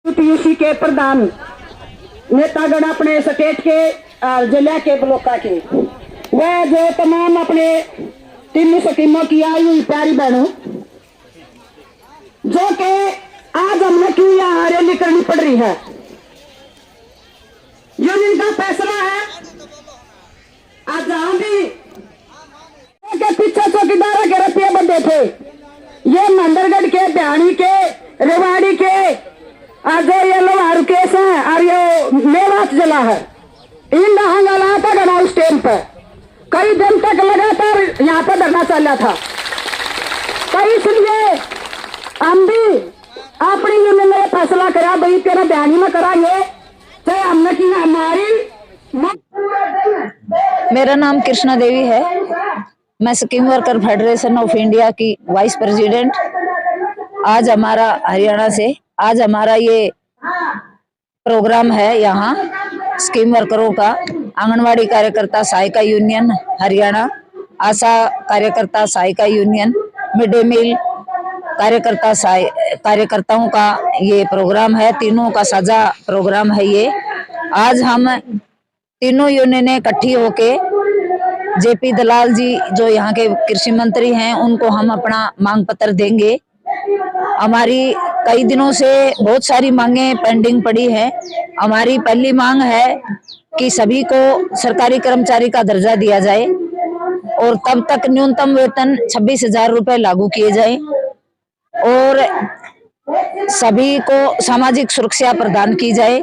UPSC के प्रधान नेतागण अपने स्टेट के जिला के ब्लॉक के वह जो तमाम अपने तीनों स्कीमों की आई हुई प्यारी बहनों जो कि आज हमने क्यों यहाँ रैली करनी पड़ रही है, यूनियन का फैसला है। आज जहां भी के पीछे चौकीदार के रुपये बंधे थे, ये मंदरगढ़ के बिहानी के रेवाड़ी के आज ये लोहारू केस है और ये मेवात जिला है, इन हंगाला था गना उस टाइम पर कई दिन तक लगातार यहाँ पर धरना चल रहा था। तो इसलिए हम भी अपनी यूनियन ने फैसला करा भाई तेरा बयानी में कराएंगे चाहे हमने की हमारी। मेरा नाम कृष्णा देवी है, मैं scheme worker federation of India की वाइस प्रेसिडेंट। आज हमारा हरियाणा से आज हमारा ये प्रोग्राम है, यहाँ स्कीम वर्करों का आंगनवाड़ी कार्यकर्ता सहायिका यूनियन हरियाणा, आशा कार्यकर्ता सहायिका यूनियन, मिड डे मील कार्यकर्ताओं का ये प्रोग्राम है। तीनों का साझा प्रोग्राम है ये। आज हम तीनों यूनियनें इकट्ठी होके जेपी दलाल जी जो यहाँ के कृषि मंत्री हैं उनको हम अपना मांग पत्र देंगे। हमारी कई दिनों से बहुत सारी मांगे पेंडिंग पड़ी है। हमारी पहली मांग है कि सभी को सरकारी कर्मचारी का दर्जा दिया जाए और तब तक न्यूनतम वेतन 26,000 रुपए लागू किए जाए और सभी को सामाजिक सुरक्षा प्रदान की जाए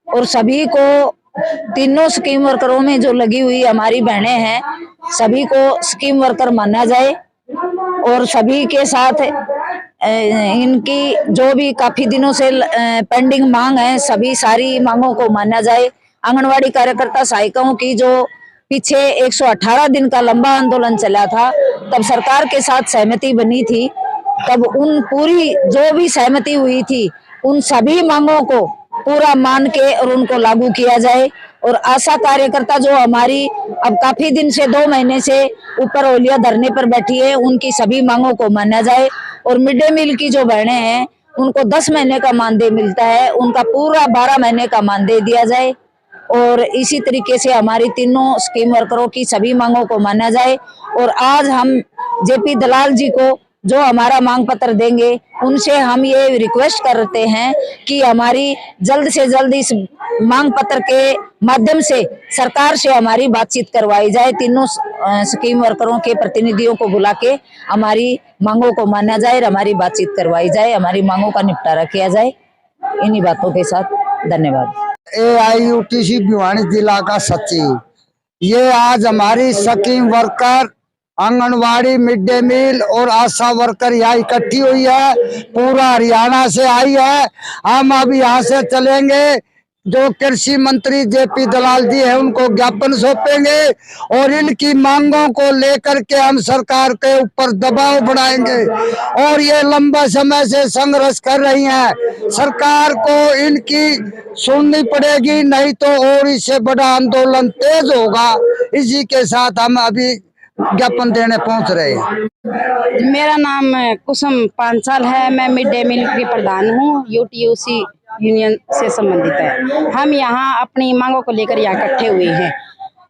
और सभी को तीनों स्कीम वर्करों में जो लगी हुई हमारी बहनें हैं सभी को स्कीम वर्कर माना जाए और सभी के साथ इनकी जो भी काफी दिनों से पेंडिंग मांग है सभी सारी मांगों को माना जाए। आंगनवाड़ी कार्यकर्ता सहायिकाओं की जो पीछे 118 दिन का लंबा आंदोलन चला था, तब सरकार के साथ सहमति बनी थी, तब उन पूरी जो भी सहमति हुई थी उन सभी मांगों को पूरा मान के और उनको लागू किया जाए। और आशा कार्यकर्ता जो हमारी अब काफी दिन से 2 महीने से ऊपर ओलिया धरने पर बैठी है उनकी सभी मांगों को माना जाए। और मिड डे मील की जो बहनें हैं उनको 10 महीने का मानदेय मिलता है, उनका पूरा 12 महीने का मानदेय दिया जाए। और इसी तरीके से हमारी तीनों स्कीम वर्करों की सभी मांगों को माना जाए। और आज हम जेपी दलाल जी को जो हमारा मांग पत्र देंगे उनसे हम ये रिक्वेस्ट करते हैं कि हमारी जल्द से जल्द इस मांग पत्र के माध्यम से सरकार से हमारी बातचीत करवाई जाए। तीनों स्कीम वर्करों के प्रतिनिधियों को बुला के हमारी मांगों को माना जाए, हमारी बातचीत करवाई जाए, हमारी मांगों का निपटारा किया जाए। इन्हीं बातों के साथ धन्यवाद। AIUTC भिवानी जिला का सचिव, ये आज हमारी scheme worker anganwadi mid day meal और आशा वर्कर यहाँ इकट्ठी हुई है, पूरा हरियाणा से आई है। हम अब यहाँ से चलेंगे, जो कृषि मंत्री जेपी दलाल जी है उनको ज्ञापन सौंपेंगे और इनकी मांगों को लेकर के हम सरकार के ऊपर दबाव बनाएंगे। और ये लंबा समय से संघर्ष कर रही हैं, सरकार को इनकी सुननी पड़ेगी, नहीं तो और इससे बड़ा आंदोलन तेज होगा। इसी के साथ हम अभी ज्ञापन देने पहुंच रहे हैं। मेरा नाम कुसुम पांचाल है, मैं मिड डे मील की प्रधान हूँ, यूटीयूसी यूनियन से संबंधित है। हम यहाँ अपनी मांगों को लेकर यहाँ इकट्ठे हुए हैं।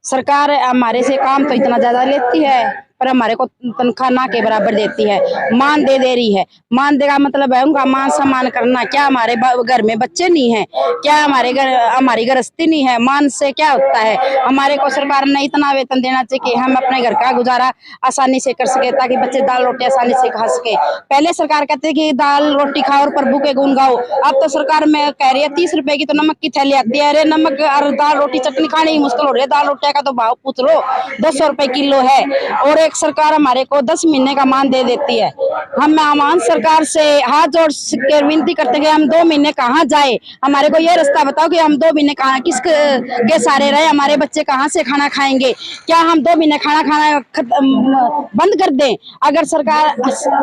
सरकार हमारे से काम तो इतना ज्यादा लेती है पर हमारे को तनख्वाह ना के बराबर देती है, मान दे रही है। मान देगा मतलब है उनका मान सम्मान करना। क्या हमारे घर में बच्चे नहीं हैं? क्या हमारी गृहस्थी नहीं है? मान से क्या होता है? हमारे को सरकार ने इतना वेतन देना चाहिए कि हम अपने घर का गुजारा आसानी से कर सके, ताकि बच्चे दाल रोटी आसानी से खा सके। पहले सरकार कहते कि दाल रोटी खाओ और प्रभु के गुण गाओ, अब तो सरकार में कह रही है 30 रुपए की तो नमक की थैली आती है। अरे नमक और दाल रोटी चटनी खानी ही मुश्किल हो रही है, दाल रोटी का तो भाव पूछ लो, 200 रुपए किलो है। और सरकार हमारे को 10 महीने का मान दे देती है। हम आमान सरकार से हाथ जोड़ के विनती करते हैं कि हम 2 महीने कहाँ जाए, हमारे को ये रास्ता बताओ कि हम 2 महीने कहाँ किस के सारे रहे, हमारे बच्चे कहाँ से खाना खाएंगे? क्या हम 2 महीने खाना बंद कर दें? अगर सरकार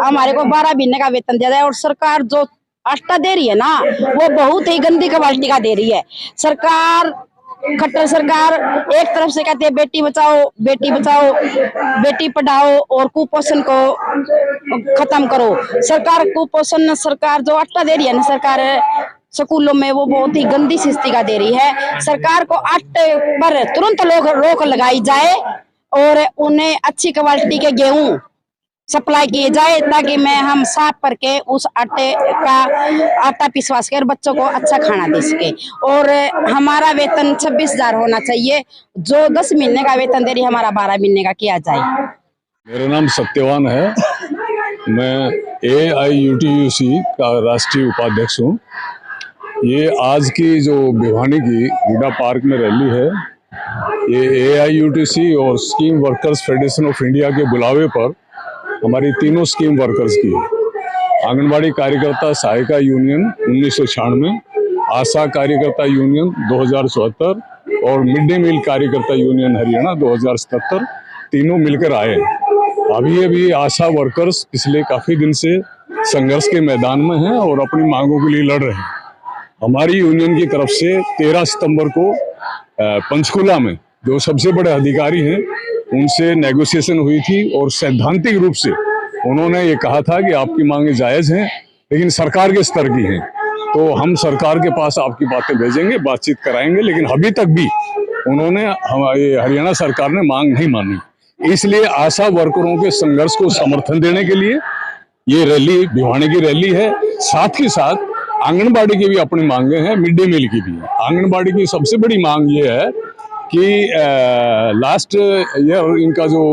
हमारे को 12 महीने का वेतन दे रहा है और सरकार जो आटा दे रही है ना वो बहुत ही गंदी क्वालिटी का दे रही है। सरकार खट्टर सरकार एक तरफ से कहते हैं बेटी बचाओ बेटी पढ़ाओ और कुपोषण को खत्म करो। सरकार कुपोषण सरकार जो आटा दे रही है ना सरकार स्कूलों में वो बहुत ही गंदी स्थिति दे रही है। सरकार को आटे पर तुरंत रोक लगाई जाए और उन्हें अच्छी क्वालिटी के गेहूं सप्लाई किए जाए, ताकि हम साफ करके उस आटा पिसवा सके और बच्चों को अच्छा खाना दे सके। और हमारा वेतन 26,000 होना चाहिए, जो 10 महीने का वेतन दे रही है हमारा 12 महीने का किया जाए। मेरा नाम सत्यवान है, मैं AIUTUC का राष्ट्रीय उपाध्यक्ष हूँ। ये आज की जो भिवानी की हुडा पार्क में रैली है, ये AIUTUC और scheme workers federation of India के बुलावे पर हमारी तीनों स्कीम वर्कर्स की है। आंगनबाड़ी कार्यकर्ता सहायिका यूनियन 1996, आशा कार्यकर्ता यूनियन 2074 और मिड डे मील कार्यकर्ता यूनियन हरियाणा 2077 तीनों मिलकर आए हैं। अभी आशा वर्कर्स पिछले काफी दिन से संघर्ष के मैदान में हैं और अपनी मांगों के लिए लड़ रहे हैं। हमारी यूनियन की तरफ से 13 सितंबर को पंचकुला में जो सबसे बड़े अधिकारी हैं उनसे नेगोशिएशन हुई थी और सैद्धांतिक रूप से उन्होंने ये कहा था कि आपकी मांगे जायज हैं लेकिन सरकार के स्तर की हैं, तो हम सरकार के पास आपकी बातें भेजेंगे, बातचीत कराएंगे। लेकिन अभी तक भी उन्होंने हमारे हरियाणा सरकार ने मांग नहीं मानी। इसलिए आशा वर्करों के संघर्ष को समर्थन देने के लिए ये रैली भिवानी की रैली है। साथ ही साथ आंगनबाड़ी की भी अपनी मांगे हैं, मिड डे मील की भी है। आंगनबाड़ी की सबसे बड़ी मांग ये है कि लास्ट ईयर इनका जो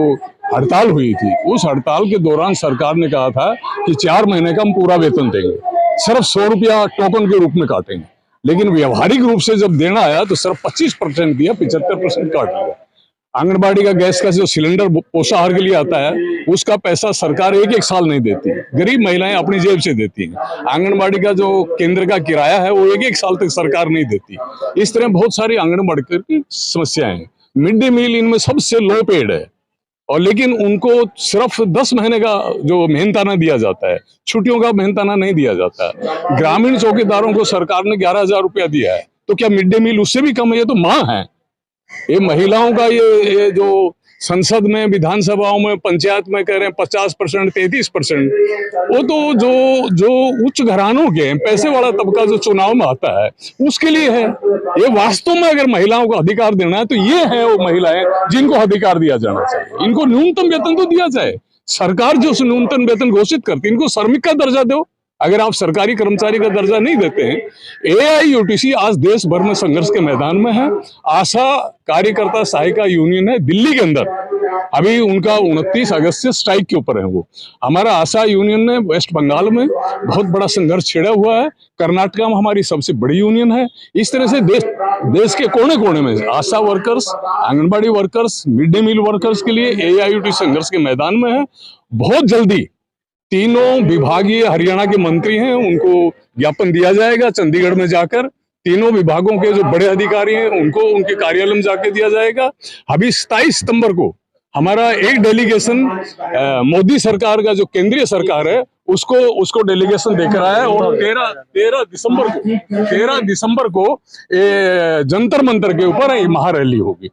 हड़ताल हुई थी, उस हड़ताल के दौरान सरकार ने कहा था कि 4 महीने का हम पूरा वेतन देंगे, सिर्फ 100 रुपया टोकन के रूप में काटेंगे। लेकिन व्यवहारिक रूप से जब देना आया तो सिर्फ 25% दिया, 75% काट लिया। आंगनबाड़ी का गैस का जो सिलेंडर पोषाहार के लिए आता है, उसका पैसा सरकार एक साल नहीं देती, गरीब महिलाएं अपनी जेब से देती हैं। आंगनबाड़ी का जो केंद्र का किराया है वो एक साल तक सरकार नहीं देती। इस तरह बहुत सारी आंगनबाड़ी की समस्याएं हैं। मिड डे मील इनमें सबसे लो पेड है और लेकिन उनको सिर्फ 10 महीने का जो मेहनताना दिया जाता है, छुट्टियों का मेहनताना नहीं दिया जाता है। ग्रामीण चौकीदारों को सरकार ने 11,000 रुपया दिया है, तो क्या मिड डे मील उससे भी कम है? ये तो माँ है। ये महिलाओं का ये जो संसद में, विधानसभाओं में, पंचायत में कह रहे हैं 50%, 33%, वो तो जो उच्च घरानों के पैसे वाला तबका जो चुनाव में आता है उसके लिए है। ये वास्तव में अगर महिलाओं को अधिकार देना है तो ये है वो महिलाएं जिनको अधिकार दिया जाना चाहिए। इनको न्यूनतम वेतन तो दिया जाए। सरकार जो न्यूनतम वेतन घोषित करती है, इनको श्रमिक का दर्जा दो। अगर आप सरकारी कर्मचारी का दर्जा नहीं देते हैं। AIUTUC आज देश भर में संघर्ष के मैदान में है। आशा कार्यकर्ता सहायिका यूनियन है दिल्ली के अंदर, अभी उनका 29 अगस्त से स्ट्राइक के ऊपर है। वो हमारा आशा यूनियन ने वेस्ट बंगाल में बहुत बड़ा संघर्ष छेड़ा हुआ है। कर्नाटका में हमारी सबसे बड़ी यूनियन है। इस तरह से देश के कोने कोने में ASHA workers, anganwadi workers, mid day meal workers के लिए AIUTUC संघर्ष के मैदान में है। बहुत जल्दी तीनों विभागीय हरियाणा के मंत्री हैं, उनको ज्ञापन दिया जाएगा चंडीगढ़ में जाकर। तीनों विभागों के जो बड़े अधिकारी हैं उनको उनके कार्यालय में जाके दिया जाएगा। अभी 27 सितंबर को हमारा एक डेलीगेशन मोदी सरकार का जो केंद्रीय सरकार है उसको डेलीगेशन देकर आया है और 13 दिसंबर को जंतर मंतर के ऊपर महारैली होगी।